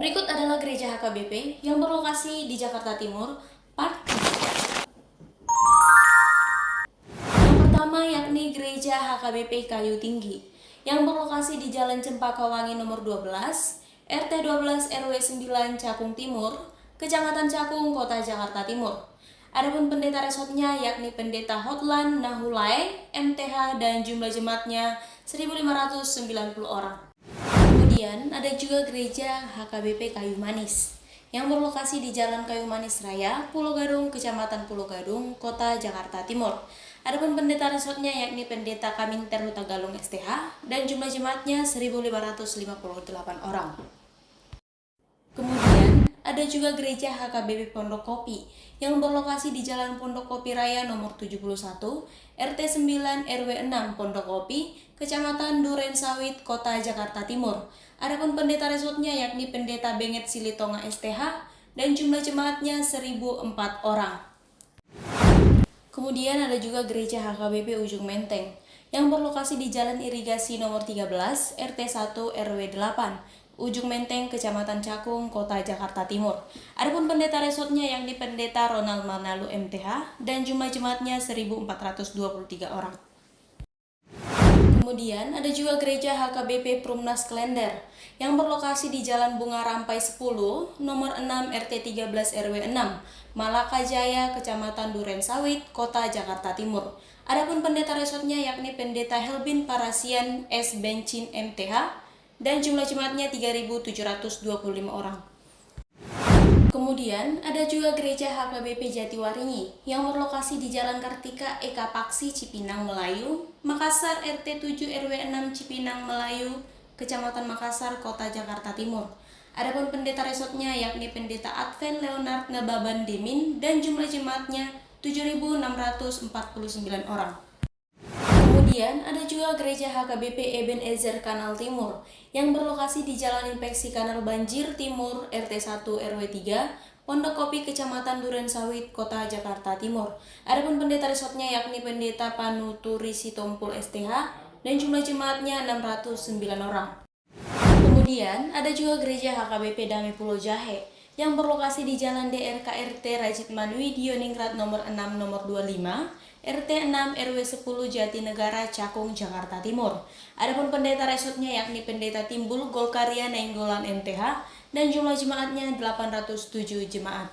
Berikut adalah gereja HKBP yang berlokasi di Jakarta Timur, Part 3. Yang pertama yakni gereja HKBP Kayu Tinggi yang berlokasi di Jalan Cempaka Wangi nomor 12, RT 12 RW 9 Cakung Timur, Kecamatan Cakung, Kota Jakarta Timur. Adapun pendeta resotnya yakni Pendeta Hotlan Nahulai, MTH, dan jumlah jemaatnya 1.590 orang. Kemudian ada juga gereja HKBP Kayu Manis yang berlokasi di Jalan Kayu Manis Raya, Pulau Gadung, Kecamatan Pulau Gadung, Kota Jakarta Timur. Adapun pendeta resotnya yakni Pendeta Kaminter Huta Galung STH dan jumlah jemaatnya 1.558 orang. Kemudian ada juga gereja HKBP Pondok Kopi yang berlokasi di Jalan Pondok Kopi Raya nomor 71, RT 9 RW 6 Pondok Kopi, Kecamatan Duren Sawit, Kota Jakarta Timur. Adapun pendeta resotnya yakni Pendeta Benget Silitonga STH dan jumlah jemaatnya 1.004 orang. Kemudian ada juga gereja HKBP Ujung Menteng yang berlokasi di Jalan Irigasi nomor 13, RT 1 RW 8, Ujung Menteng, Kecamatan Cakung, Kota Jakarta Timur. Adapun pendeta resotnya yakni Pendeta Ronald Manalu MTH dan jumlah jemaatnya 1.423 orang. Kemudian ada juga gereja HKBP Prumnas Klender yang berlokasi di Jalan Bunga Rampai 10, nomor 6 RT 13 RW 6, Malaka Jaya, Kecamatan Duren Sawit, Kota Jakarta Timur. Adapun pendeta resotnya yakni Pendeta Helbin Parasian S. Bencin MTH dan jumlah jemaatnya 3.725 orang. Kemudian ada juga gereja HKBP Jatiwaringin yang berlokasi di Jalan Kartika Eka Paksi, Cipinang, Melayu, Makassar, RT 7 RW 6 Cipinang, Melayu, Kecamatan Makassar, Kota Jakarta Timur. Adapun pendeta resotnya yakni Pendeta Advent Leonard Nababan Demin dan jumlah jemaatnya 7.649 orang. Kemudian ada juga gereja HKBP Ebenezer Kanal Timur yang berlokasi di Jalan Inspeksi Kanal Banjir Timur, RT 1 RW 3, Pondok Kopi, Kecamatan Duren Sawit, Kota Jakarta Timur. Adapun pendeta resotnya yakni Pendeta Panuturi Sitompul STH dan jumlah jemaatnya 609 orang. Kemudian ada juga gereja HKBP Damai Pulau Jahe yang berlokasi di Jalan DRKRT Rajit Manwi Dioningrat nomor 6 nomor 25, RT 6 RW 10 Jatinegara, Cakung, Jakarta Timur. Adapun pendeta resotnya yakni Pendeta Timbul Golkaria Nainggolan MTH dan jumlah jemaatnya 807 jemaat.